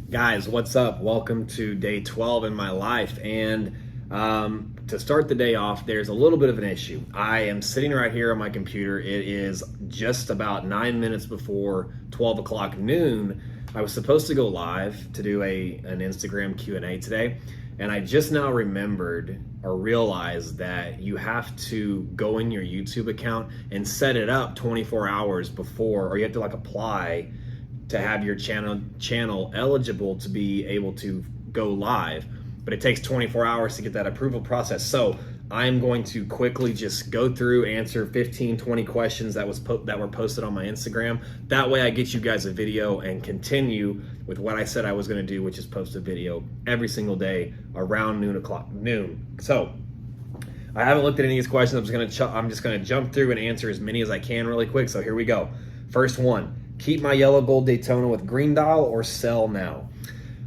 Guys, what's up? Welcome to day 12 in my life. And to start the day off, there's a little bit of an issue. I am sitting right here on my computer. It is just about 9 minutes before 12 o'clock noon. I was supposed to go live to do an Instagram Q&A today. And I just now remembered or realized that you have to go in your YouTube account and set it up 24 hours before, or you have to apply to have your channel eligible to be able to go live, but it takes 24 hours to get that approval process. So I'm going to quickly just go through, answer 15, 20 questions that were posted on my Instagram. That way I get you guys a video and continue with what I said I was gonna do, which is post a video every single day around noon. So I haven't looked at any of these questions. I'm just gonna jump through and answer as many as I can really quick. So here we go. First one. Keep my yellow gold Daytona with green dial or sell now?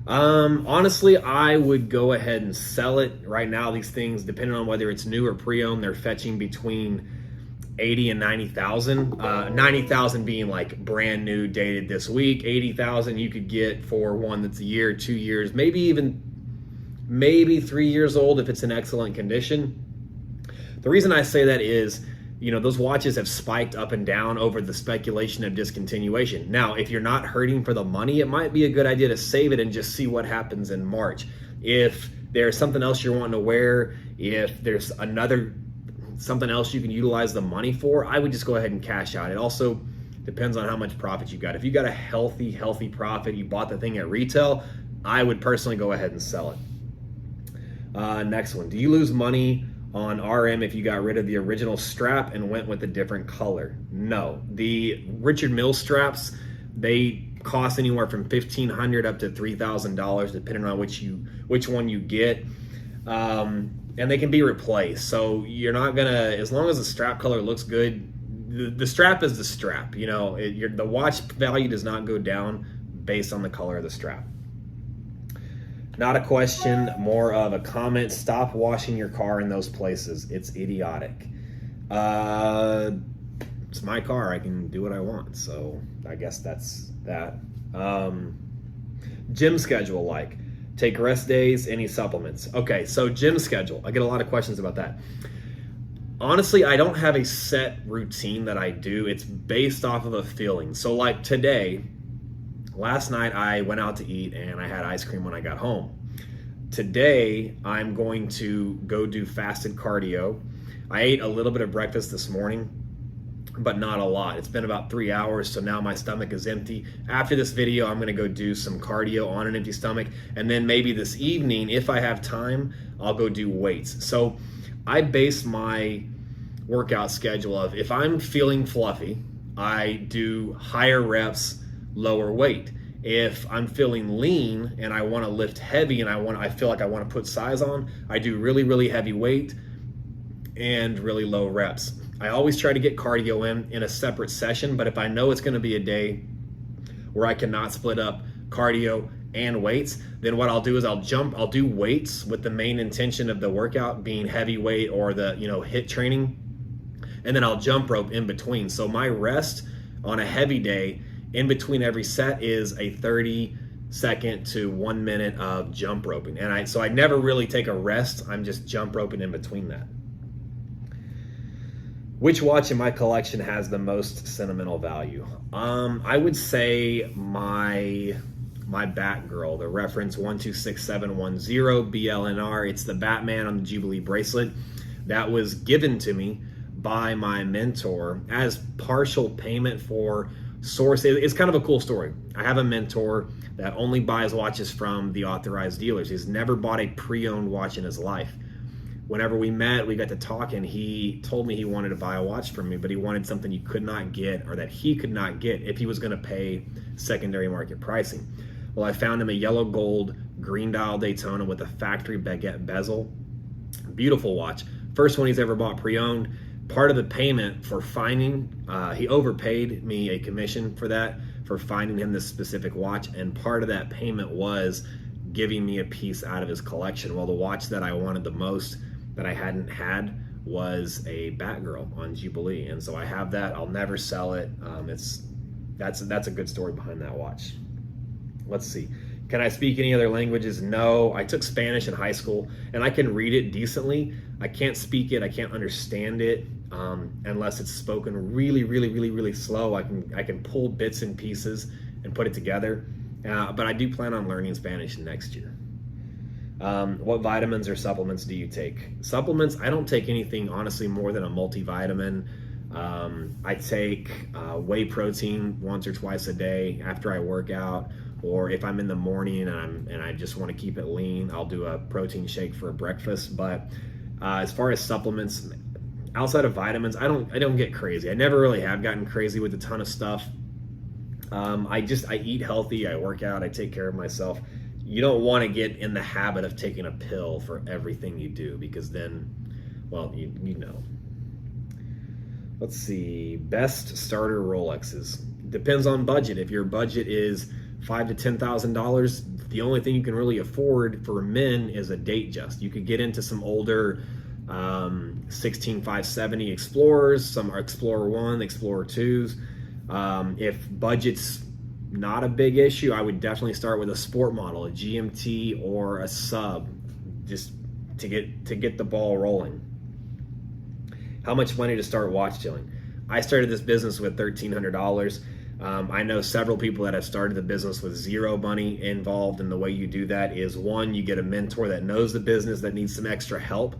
Honestly, I would go ahead and sell it right now. These things, depending on whether it's new or pre-owned, they're fetching between 80 and 90,000. 90,000 being like brand new, dated this week. 80,000 you could get for one that's a year, 2 years, maybe 3 years old if it's in excellent condition. The reason I say that is, those watches have spiked up and down over the speculation of discontinuation. Now, if you're not hurting for the money, it might be a good idea to save it and just see what happens in March. If there's something else you're wanting to wear, if there's something else you can utilize the money for, I would just go ahead and cash out. It also depends on how much profit you got. If you got a healthy profit, you bought the thing at retail, I would personally go ahead and sell it. Next one, do you lose money on RM if you got rid of the original strap and went with a different color? No. The Richard Mille straps, they cost anywhere from $1,500 up to $3,000 depending on which one you get, and they can be replaced. So you're not gonna, as long as the strap color looks good, the strap is the strap. The watch value does not go down based on the color of the strap. Not a question, more of a comment. Stop washing your car in those places. It's idiotic. It's my car. I can do what I want. So I guess that's that. Gym schedule like. Take rest days, any supplements. Okay, so gym schedule. I get a lot of questions about that. Honestly, I don't have a set routine that I do. It's based off of a feeling. So like today, last night I went out to eat and I had ice cream when I got home. Today I'm going to go do fasted cardio. I ate a little bit of breakfast this morning, but not a lot. It's been about 3 hours, so now my stomach is empty. After this video, I'm gonna go do some cardio on an empty stomach, and then maybe this evening, if I have time, I'll go do weights. So I base my workout schedule of, if I'm feeling fluffy, I do higher reps, lower weight. If I'm feeling lean and I want to lift heavy and I feel like I want to put size on, I do really heavy weight and really low reps. I always try to get cardio in a separate session, but if I know it's going to be a day where I cannot split up cardio and weights, then what I'll do is I'll do weights with the main intention of the workout being heavy weight or the HIIT training, and then I'll jump rope in between. So my rest on a heavy day in between every set is a 30-second to 1 minute of jump roping. And so I never really take a rest. I'm just jump roping in between that. Which watch in my collection has the most sentimental value? I would say my Batgirl, the reference 126710 BLNR. It's the Batman on the Jubilee bracelet that was given to me by my mentor as partial payment for source. It's kind of a cool story. I have a mentor that only buys watches from the authorized dealers. He's never bought a pre-owned watch in his life. Whenever we met, we got to talk, and he told me he wanted to buy a watch from me, but he wanted something you could not get, or that he could not get if he was going to pay secondary market pricing. Well, I found him a yellow gold green dial Daytona with a factory baguette bezel. Beautiful watch. First one he's ever bought pre-owned. Part of the payment for finding, he overpaid me a commission for finding him this specific watch, and part of that payment was giving me a piece out of his collection. Well, the watch that I wanted the most that I hadn't had was a Batgirl on Jubilee, and so I have that. I'll never sell it. That's a good story behind that watch. Let's see. Can I speak any other languages? No. I took Spanish in high school, and I can read it decently. I can't speak it. I can't understand it unless it's spoken really, really, really, really slow. I can pull bits and pieces and put it together. But I do plan on learning Spanish next year. What vitamins or supplements do you take? Supplements, I don't take anything, honestly, more than a multivitamin. I take whey protein once or twice a day after I work out, or if I'm in the morning and I just want to keep it lean, I'll do a protein shake for breakfast. But as far as supplements, outside of vitamins, I don't get crazy. I never really have gotten crazy with a ton of stuff. I eat healthy, I work out, I take care of myself. You don't want to get in the habit of taking a pill for everything you do, because then, well, you know. Let's see, best starter Rolexes. Depends on budget. If your budget is $5,000 to $10,000, the only thing you can really afford for men is a Datejust. You could get into some older 16570 Explorers, some Explorer 1, Explorer 2s. If budget's not a big issue, I would definitely start with a sport model, a GMT or a sub, just to get the ball rolling. How much money to start watch dealing? I started this business with $1,300. I know several people that have started the business with zero money involved, and the way you do that is, one, you get a mentor that knows the business, that needs some extra help,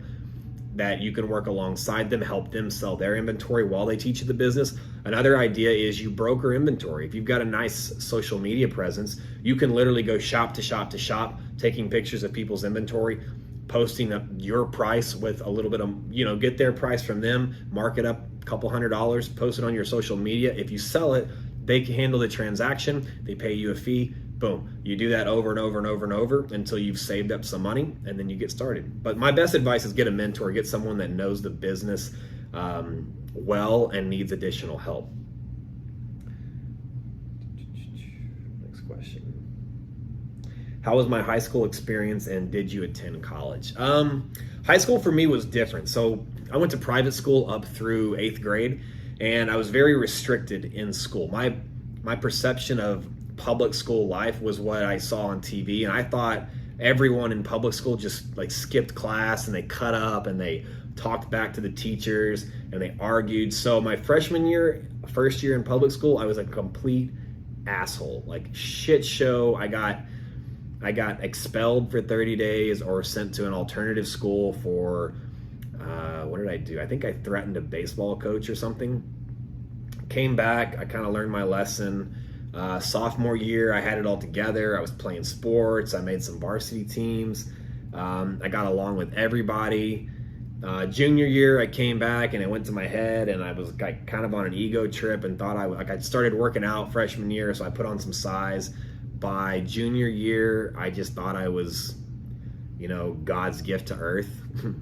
that you can work alongside them, help them sell their inventory while they teach you the business. Another idea is you broker inventory. If you've got a nice social media presence, you can literally go shop to shop to shop, taking pictures of people's inventory, posting up your price with a little bit of, get their price from them, mark it up a couple $100, post it on your social media. If you sell it, they can handle the transaction, they pay you a fee, boom. You do that over and over and over and over until you've saved up some money, and then you get started. But my best advice is get a mentor, get someone that knows the business well and needs additional help. Next question. How was my high school experience, and did you attend college? High school for me was different. So I went to private school up through 8th grade, and I was very restricted in school. My perception of public school life was what I saw on TV, and I thought everyone in public school just like skipped class and they cut up and they talked back to the teachers and they argued. So my freshman year, first year in public school, I was a complete asshole, like shit show. I got expelled for 30 days or sent to an alternative school for, what did I do? I think I threatened a baseball coach or something. Came back, I kind of learned my lesson. Sophomore year, I had it all together. I was playing sports. I made some varsity teams. I got along with everybody. Junior year, I came back and it went to my head, and I was like kind of on an ego trip and thought I started working out freshman year, so I put on some size. By junior year, I just thought I was, God's gift to earth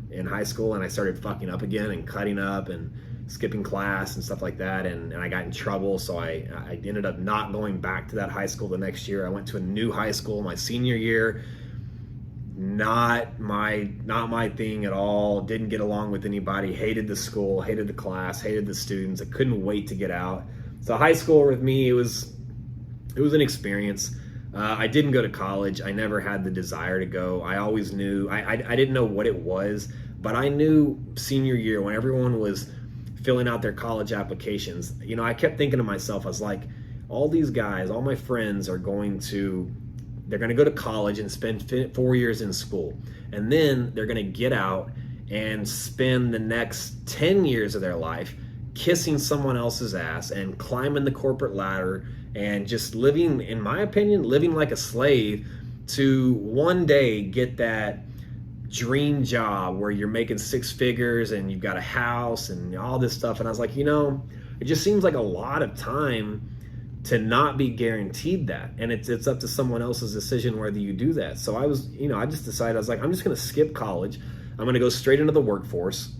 in high school, and I started fucking up again and cutting up and skipping class and stuff like that, and I got in trouble, so I ended up not going back to that high school the next year. I went to a new high school my senior year. Not my thing at all. Didn't get along with anybody. Hated the school, hated the class, hated the students. I couldn't wait to get out. So high school with me, it was an experience. I didn't go to college. I never had the desire to go. I always knew, I didn't know what it was, but I knew senior year when everyone was filling out their college applications, I kept thinking to myself, I was like, all these guys, all my friends they're going to go to college and spend 4 years in school. And then they're going to get out and spend the next 10 years of their life kissing someone else's ass and climbing the corporate ladder and just living, in my opinion, living like a slave to one day get that dream job where you're making 6 figures and you've got a house and all this stuff. And I was like, it just seems like a lot of time to not be guaranteed that. And it's up to someone else's decision whether you do that. So I was, I just decided, I was like, I'm just going to skip college. I'm going to go straight into the workforce.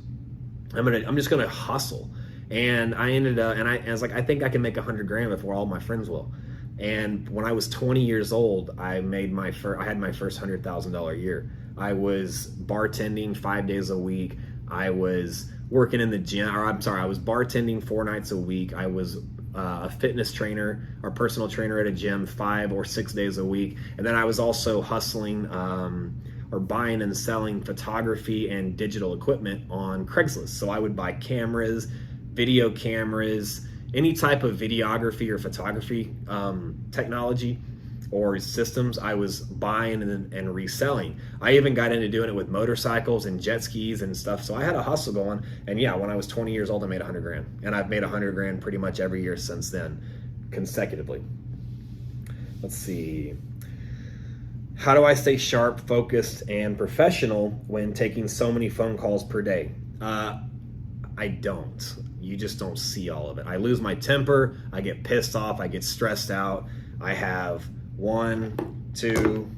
I'm just going to hustle. And I ended up, and I was like, I think I can make $100,000 before all my friends will. And when I was 20 years old, I had my first $100,000 year. I was bartending 5 days a week. I was working in the gym, I was bartending 4 nights a week. I was a fitness trainer or personal trainer at a gym 5 or 6 days a week. And then I was also hustling or buying and selling photography and digital equipment on Craigslist. So I would buy cameras, video cameras, any type of videography or photography technology or systems I was buying and reselling. I even got into doing it with motorcycles and jet skis and stuff. So I had a hustle going. And yeah, when I was 20 years old, I made 100 grand. And I've made 100 grand pretty much every year since then, consecutively. Let's see. How do I stay sharp, focused, and professional when taking so many phone calls per day? I don't. You just don't see all of it. I lose my temper. I get pissed off. I get stressed out. I have 1, 2,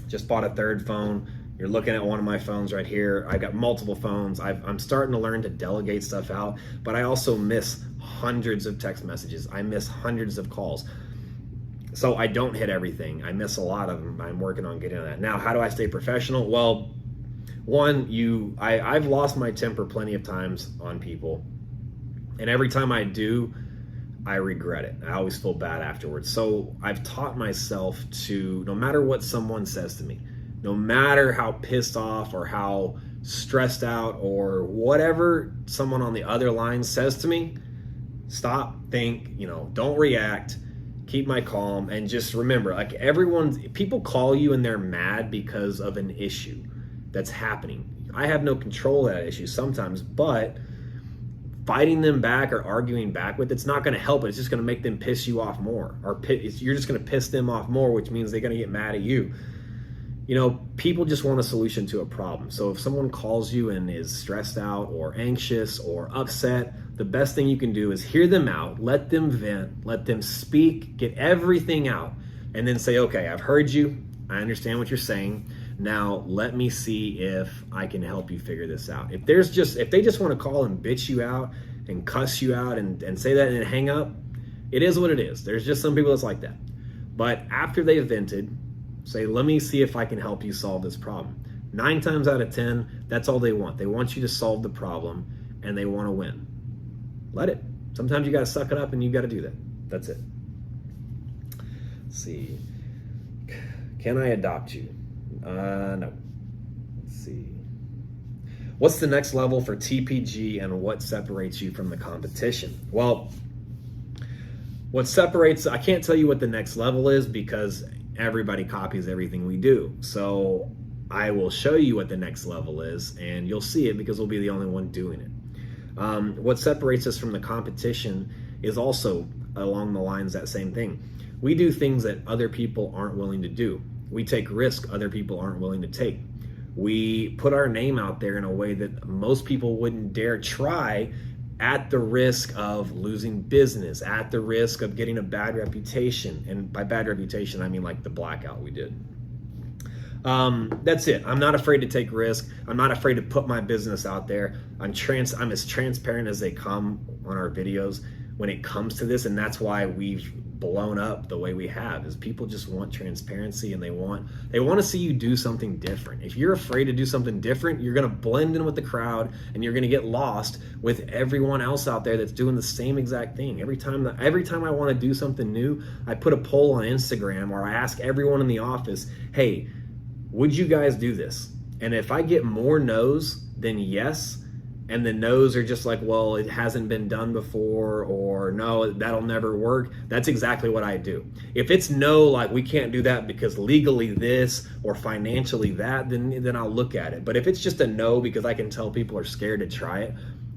just bought a third phone. You're looking at one of my phones right here. I got multiple phones. I'm starting to learn to delegate stuff out, but I also miss hundreds of text messages. I miss hundreds of calls. So I don't hit everything. I miss a lot of them. I'm working on getting on that. Now, how do I stay professional? Well, one, I've lost my temper plenty of times on people. And every time I do, I regret it. I always feel bad afterwards. So I've taught myself to, no matter what someone says to me, no matter how pissed off or how stressed out or whatever someone on the other line says to me, stop, think, don't react, keep my calm, and just remember, like people call you and they're mad because of an issue that's happening. I have no control of that issue sometimes, but fighting them back or arguing back with it's not going to help it. It's just going to make them piss you off more, or you're just going to piss them off more, which means they're going to get mad at you. People just want a solution to a problem. So if someone calls you and is stressed out or anxious or upset, the best thing you can do is hear them out, let them vent, let them speak, get everything out, and then say, okay, I've heard you. I understand what you're saying. Now let me see if I can help you figure this out. If they just want to call and bitch you out and cuss you out and say that and then hang up, it is what it is. There's just some people that's like that. But after they've vented, say, let me see if I can help you solve this problem. 9 times out of 10, that's all they want. They want you to solve the problem and they want to win. Let it. Sometimes you got to suck it up and you got to do that. That's it. Let's see. Can I adopt you? No. Let's see. What's the next level for TPG and what separates you from the competition? Well, I can't tell you what the next level is because everybody copies everything we do. So I will show you what the next level is and you'll see it because we'll be the only one doing it. What separates us from the competition is also along the lines that same thing. We do things that other people aren't willing to do. We take risks other people aren't willing to take. We put our name out there in a way that most people wouldn't dare try, at the risk of losing business, at the risk of getting a bad reputation. And by bad reputation, I mean like the blackout we did. That's it. I'm not afraid to take risk. I'm not afraid to put my business out there. I'm as transparent as they come on our videos when it comes to this, and that's why we've blown up the way we have, is people just want transparency and they want to see you do something different. If you're afraid to do something different, you're going to blend in with the crowd and you're going to get lost with everyone else out there that's doing the same exact thing. Every time I want to do something new, I put a poll on Instagram or I ask everyone in the office, hey, would you guys do this? And if I get more no's than yes, and the no's are just like, well, it hasn't been done before, or no, that'll never work, that's exactly what I do. If it's no, like we can't do that because legally this or financially that, then I'll look at it. But if it's just a no because I can tell people are scared to try it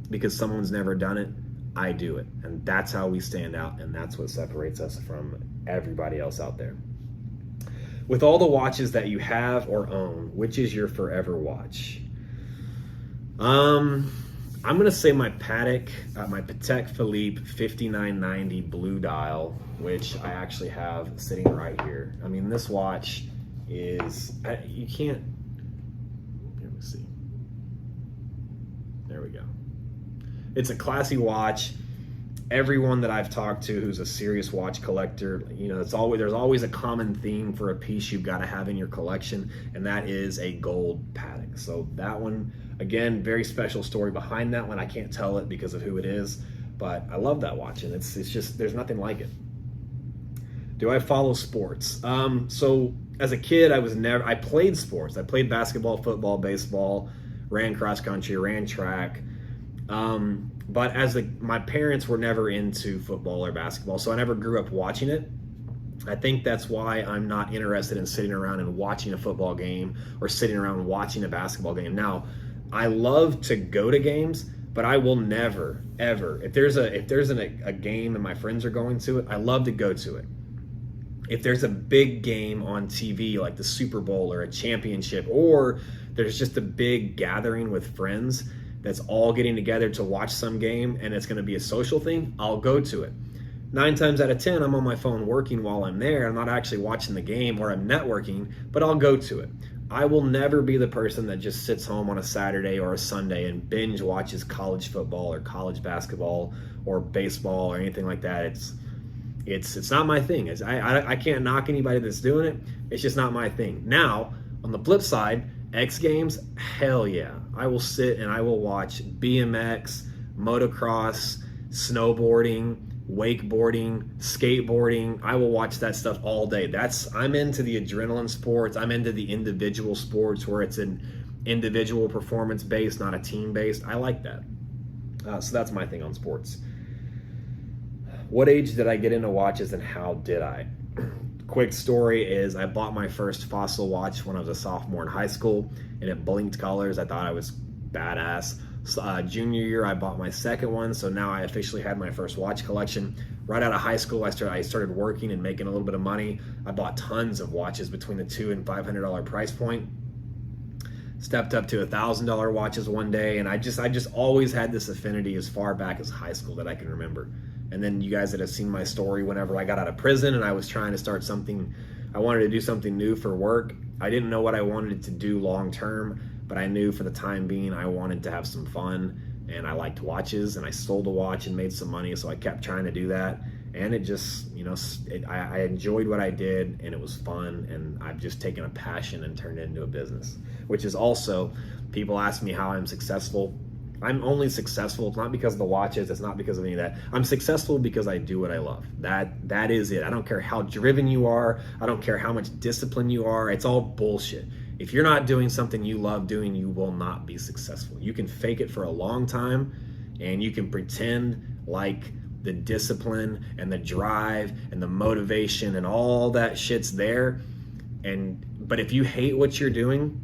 because someone's never done it, I do it. And that's how we stand out, and that's what separates us from everybody else out there. With all the watches that you have or own, which is your forever watch? I'm gonna say my Patek Philippe 5990 blue dial, which I actually have sitting right here. I mean, this watch is, you can't, let me see. There we go. It's a classy watch. Everyone that I've talked to who's a serious watch collector, there's always a common theme for a piece you've got to have in your collection, and that is a gold Patek. So that one, again, very special story behind that one. I can't tell it because of who it is, but I love that watching. It's just, there's nothing like it. Do I follow sports? So as a kid, I played sports. I played basketball, football, baseball, ran cross country, ran track. But my parents were never into football or basketball, so I never grew up watching it. I think that's why I'm not interested in sitting around and watching a football game or sitting around watching a basketball game. Now, I love to go to games, but I will never, ever, if there's a game and my friends are going to it, I love to go to it. If there's a big game on TV like the Super Bowl or a championship, or there's just a big gathering with friends that's all getting together to watch some game and it's going to be a social thing, I'll go to it. 9 times out of 10, I'm on my phone working while I'm there. I'm not actually watching the game, or I'm networking, but I'll go to it. I will never be the person that just sits home on a Saturday or a Sunday and binge watches college football or college basketball or baseball or anything like that. It's not my thing. I can't knock anybody that's doing it. It's just not my thing. Now, on the flip side, X Games, hell yeah. I will sit and I will watch BMX, motocross, snowboarding, wakeboarding, skateboarding. I will watch that stuff all day. I'm into the adrenaline sports. I'm into the individual sports where it's an individual performance based, not a team based. I like that. So that's my thing on sports. What age did I get into watches and how did I? Quick story is I bought my first Fossil watch when I was a sophomore in high school, and it blinked colors. I thought I was badass. Junior year, I bought my second one, so now I officially had my first watch collection. Right out of high school, I started working and making a little bit of money. I bought tons of watches between the $200 and $500 price point. Stepped up to $1,000 watches one day, and I just always had this affinity as far back as high school that I can remember. And then you guys that have seen my story, whenever I got out of prison and I was trying to start something, I wanted to do something new for work. I didn't know what I wanted to do long term, but I knew for the time being I wanted to have some fun, and I liked watches, and I sold a watch and made some money, so I kept trying to do that. And it just, I enjoyed what I did, and it was fun, and I've just taken a passion and turned it into a business, which is also, people ask me how I'm successful. I'm only successful, it's not because of the watches, it's not because of any of that. I'm successful because I do what I love. That is it. I don't care how driven you are, I don't care how much discipline you are, it's all bullshit. If you're not doing something you love doing, you will not be successful. You can fake it for a long time, and you can pretend like the discipline and the drive and the motivation and all that shit's there. But if you hate what you're doing,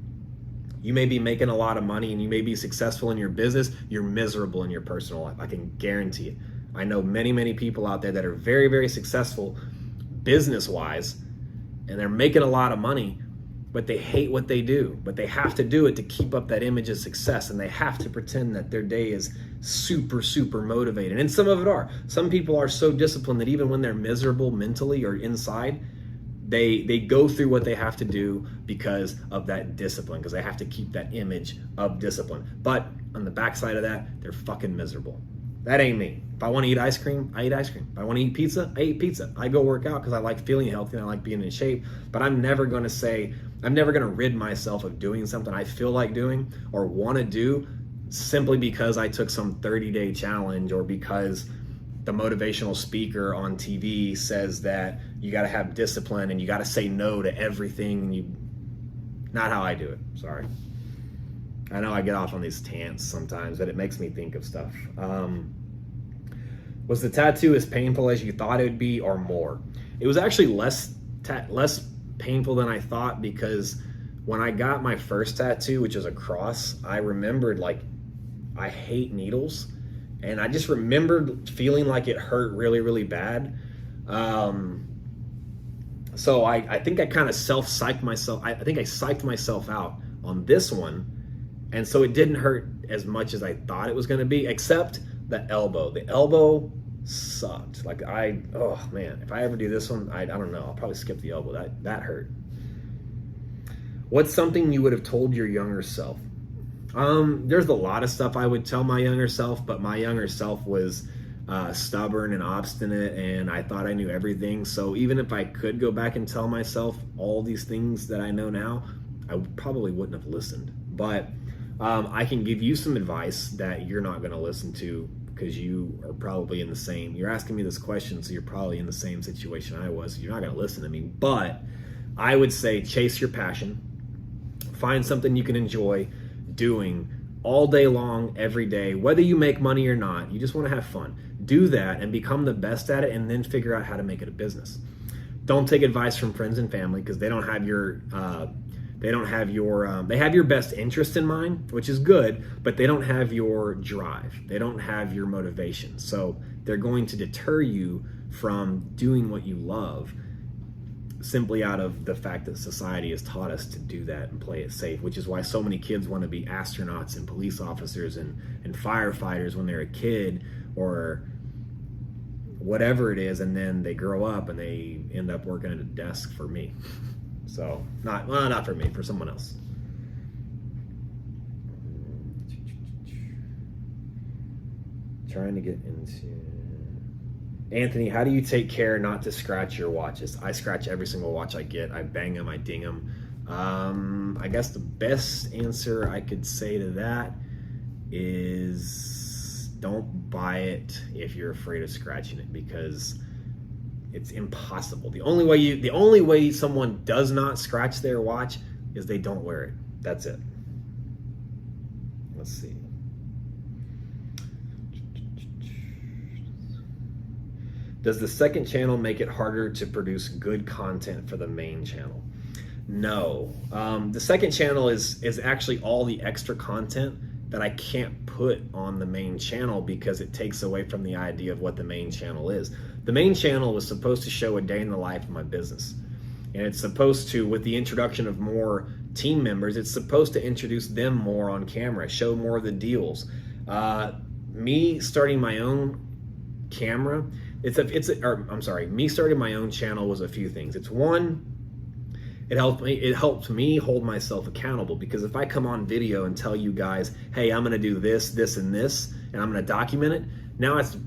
you may be making a lot of money and you may be successful in your business, you're miserable in your personal life. I can guarantee it. I know many, many people out there that are very, very successful business-wise, and they're making a lot of money, but they hate what they do. But they have to do it to keep up that image of success, and they have to pretend that their day is super, super motivated. And some of it are. Some people are so disciplined that even when they're miserable mentally or inside, they go through what they have to do because of that discipline, because they have to keep that image of discipline. But on the backside of that, they're fucking miserable. That ain't me. If I want to eat ice cream, I eat ice cream. If I want to eat pizza, I eat pizza. I go work out because I like feeling healthy and I like being in shape. But I'm never going to rid myself of doing something I feel like doing or want to do simply because I took some 30-day challenge, or because the motivational speaker on TV says that you got to have discipline and you got to say no to everything. Not how I do it. Sorry. I know I get off on these tangents sometimes, but it makes me think of stuff. Was the tattoo as painful as you thought it would be, or more? It was actually less painful than I thought, because when I got my first tattoo, which was a cross, I remembered, like, I hate needles. And I just remembered feeling like it hurt really, really bad. So I think I kind of self-psyched myself. I think I psyched myself out on this one. And so it didn't hurt as much as I thought it was going to be, except the elbow. The elbow sucked. Like, oh man, if I ever do this one, I don't know. I'll probably skip the elbow. That hurt. What's something you would have told your younger self? There's a lot of stuff I would tell my younger self, but my younger self was stubborn and obstinate, and I thought I knew everything. So even if I could go back and tell myself all these things that I know now, I probably wouldn't have listened. But I can give you some advice that you're not going to listen to because you are probably in the same, you're asking me this question, so you're probably in the same situation I was. So you're not going to listen to me. But I would say chase your passion. Find something you can enjoy doing all day long, every day, whether you make money or not. You just want to have fun. Do that and become the best at it, and then figure out how to make it a business. Don't take advice from friends and family, because they don't have your they have your best interest in mind, which is good, but they don't have your drive. They don't have your motivation. So they're going to deter you from doing what you love, simply out of the fact that society has taught us to do that and play it safe, which is why so many kids want to be astronauts and police officers and firefighters when they're a kid, or whatever it is, and then they grow up and they end up working at a desk for me. So not for me, for someone else. Trying to get into Anthony, how do you take care not to scratch your watches? I scratch every single watch I get. I bang them, I ding them. I guess the best answer I could say to that is don't buy it if you're afraid of scratching it, because it's impossible. The only way someone does not scratch their watch is they don't wear it. That's it. Let's see. Does the second channel make it harder to produce good content for the main channel? No. The second channel is actually all the extra content that I can't put on the main channel, because it takes away from the idea of what the main channel is. The main channel was supposed to show a day in the life of my business. And it's supposed to, with the introduction of more team members, it's supposed to introduce them more on camera, show more of the deals. Me starting my own camera, me starting my own channel was a few things. It's one, it helped me hold myself accountable, because if I come on video and tell you guys, hey, I'm gonna do this, this, and this, and I'm gonna document it, now it's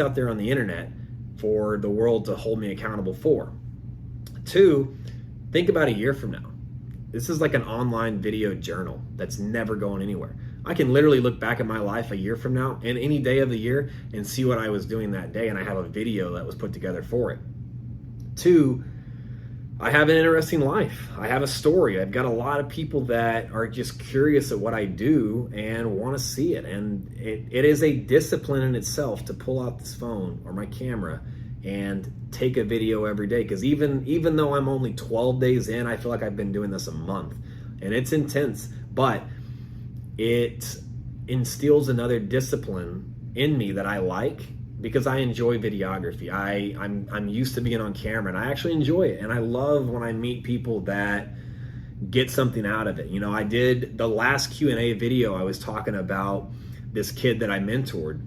out there on the internet for the world to hold me accountable for. Two, think about a year from now. This is like an online video journal that's never going anywhere. I can literally look back at my life a year from now and any day of the year and see what I was doing that day, and I have a video that was put together for it. Two, I have an interesting life. I have a story. I've got a lot of people that are just curious at what I do and want to see it. And it is a discipline in itself to pull out this phone or my camera and take a video every day. Because even though I'm only 12 days in, I feel like I've been doing this a month. And it's intense, but it instills another discipline in me that I like, because I enjoy videography. I'm used to being on camera, and I actually enjoy it. And I love when I meet people that get something out of it. You know, I did the last Q&A video, I was talking about this kid that I mentored.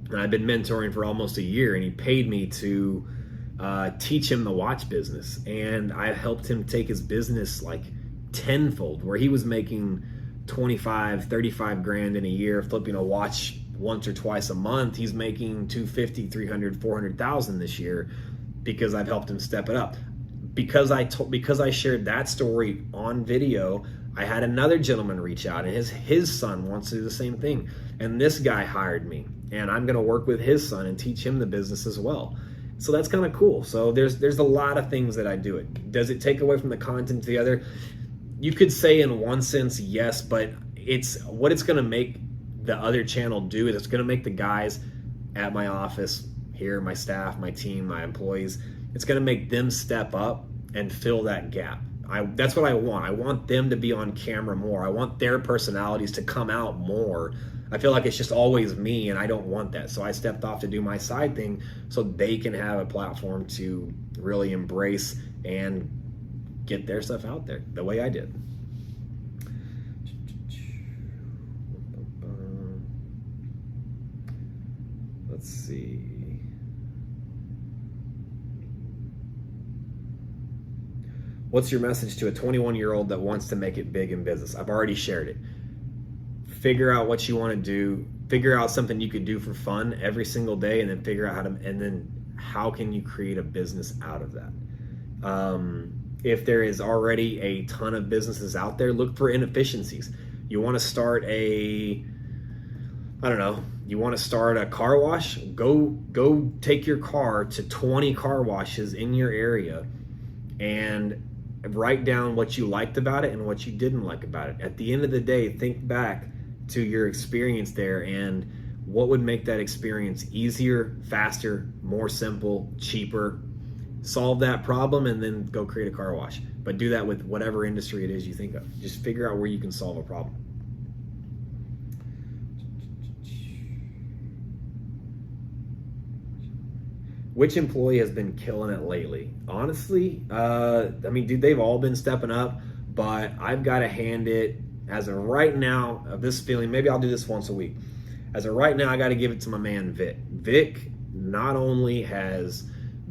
And I've been mentoring for almost a year, and he paid me to teach him the watch business. And I helped him take his business like tenfold, where he was making 25, 35 grand in a year flipping a watch once or twice a month. He's making 250, 300, 400,000 this year, because I've helped him step it up. Because I shared that story on video, I had another gentleman reach out, and his son wants to do the same thing. And this guy hired me, and I'm gonna work with his son and teach him the business as well. So that's kind of cool. So there's a lot of things that I do it. Does it take away from the content to the other? You could say in one sense, yes, but it's gonna make the other channel do is it's going to make the guys at my office here, my staff, my team, my employees, it's going to make them step up and fill that gap. That's what I want. I want them to be on camera more. I want their personalities to come out more. I feel like it's just always me, and I don't want that. So I stepped off to do my side thing so they can have a platform to really embrace and get their stuff out there the way I did. Let's see. What's your message to a 21-year-old that wants to make it big in business? I've already shared it. Figure out what you want to do. Figure out something you could do for fun every single day, and then figure out how can you create a business out of that. If there is already a ton of businesses out there, look for inefficiencies. You want to start You want to start a car wash? Go take your car to 20 car washes in your area and write down what you liked about it and what you didn't like about it. At the end of the day, think back to your experience there and what would make that experience easier, faster, more simple, cheaper. Solve that problem and then go create a car wash. But do that with whatever industry it is you think of. Just figure out where you can solve a problem. Which employee has been killing it lately? Honestly, I mean, dude, they've all been stepping up, but I've got to hand it, as of right now, of this feeling, maybe I'll do this once a week. As of right now, I got to give it to my man, Vic. Vic not only has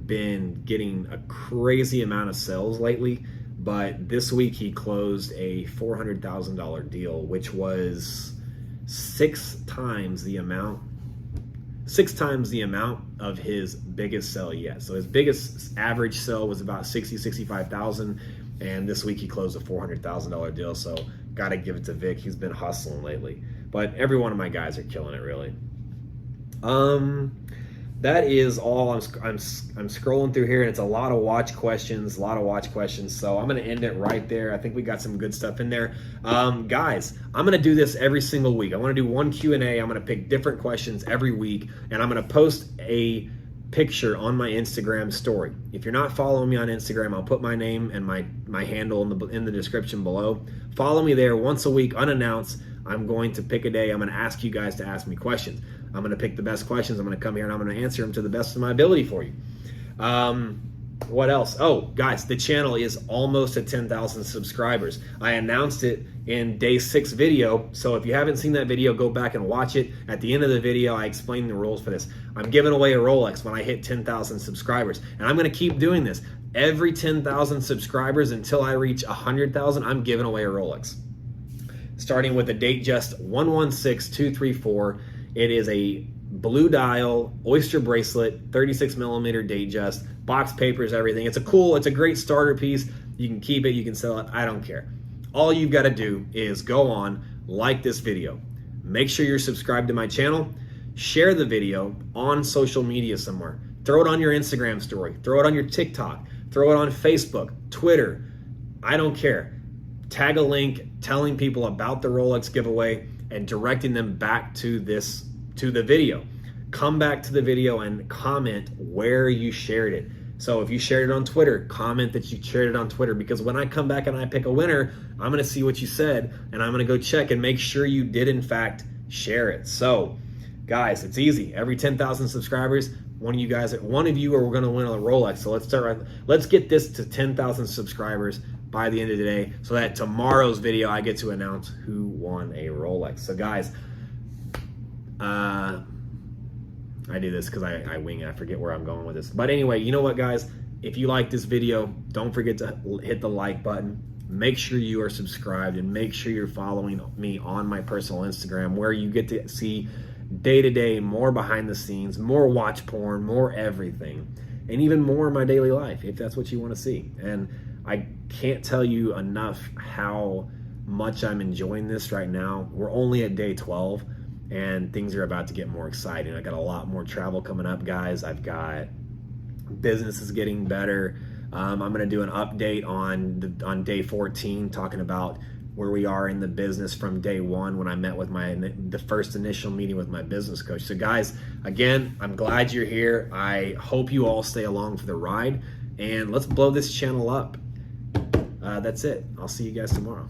been getting a crazy amount of sales lately, but this week he closed a $400,000 deal, which was six times the amount of his biggest sell yet. So his biggest average sell was about 65,000, and this week he closed a $400,000 deal. So got to give it to Vic. He's been hustling lately, but every one of my guys are killing it, really. That is all. I'm scrolling through here, and it's a lot of watch questions. So I'm going to end it right there. I think we got some good stuff in there. Guys, I'm going to do this every single week. I want to do one Q&A. I'm going to pick different questions every week, and I'm going to post a picture on my Instagram story. If you're not following me on Instagram, I'll put my name and my handle in the description below. Follow me there once a week, unannounced. I'm going to pick a day. I'm going to ask you guys to ask me questions. I'm going to pick the best questions. I'm going to come here and I'm going to answer them to the best of my ability for you. What else? Oh, guys, the channel is almost at 10,000 subscribers. I announced it in day 6 video. So if you haven't seen that video, go back and watch it. At the end of the video, I explain the rules for this. I'm giving away a Rolex when I hit 10,000 subscribers. And I'm going to keep doing this. Every 10,000 subscribers until I reach 100,000, I'm giving away a Rolex. Starting with a Datejust 116234. It is a blue dial oyster bracelet, 36 millimeter Datejust, box papers, everything. It's a great starter piece. You can keep it, you can sell it, I don't care. All you've got to do is go on, like this video. Make sure you're subscribed to my channel. Share the video on social media somewhere. Throw it on your Instagram story. Throw it on your TikTok. Throw it on Facebook, Twitter. I don't care. Tag a link telling people about the Rolex giveaway and directing them back to the video. Come back to the video and comment where you shared it. So if you shared it on Twitter, comment that you shared it on Twitter, because when I come back and I pick a winner, I'm going to see what you said and I'm going to go check and make sure you did in fact share it. So guys, it's easy. Every 10,000 subscribers, one of you are going to win a Rolex. So let's get this to 10,000 subscribers by the end of the day, so that tomorrow's video I get to announce who won a Rolex. So guys, I do this because I wing it. I forget where I'm going with this. But anyway, you know what, guys? If you like this video, don't forget to hit the like button. Make sure you are subscribed and make sure you're following me on my personal Instagram, where you get to see day-to-day, more behind the scenes, more watch porn, more everything, and even more in my daily life, if that's what you want to see. And I can't tell you enough how much I'm enjoying this right now. We're only at day 12 and things are about to get more exciting. I got a lot more travel coming up, guys. I've got businesses getting better. I'm going to do an update on day 14, talking about where we are in the business from day 1 when I met with the first initial meeting with my business coach. So guys, again, I'm glad you're here. I hope you all stay along for the ride, and let's blow this channel up. That's it. I'll see you guys tomorrow.